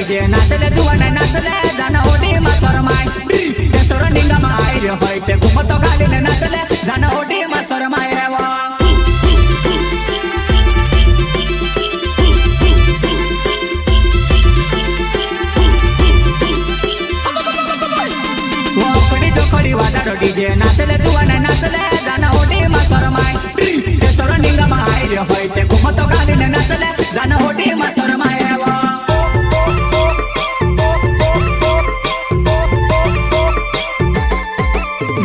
DJ नाचले जुवाने नाचले जाना ओडी मा शरमाय ते सोर निंगा मा आयरे होय ते घुमतो गालीने नाचले जाना ओडी मा शरमाय वा वकड़ी जोखड़ी वाजारो डीजे नाचले जुवाने नाचले जाना ओडी मा शरमाय ते सोर निंगा मा आयरे होय ते घुमतो गालीने नाचले जाना ओडी मा शरमाय वा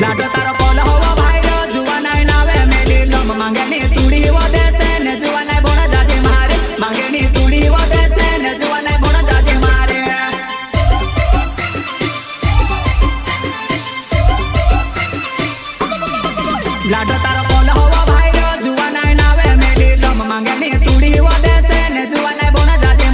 लाडो तारो पोल होवा भाई रो जुवानाय नावे मेली लोम मांगेनी तुडी वो देसे ने जुवानाय बोना जाजे मारे मांगेनी तुडी वो देसे ने जुवानाय बोना जाजे मारे लाडो तारो पोल होवा भाई रो जुवानाय नावे मेली लोम मांगेनी तुडी वो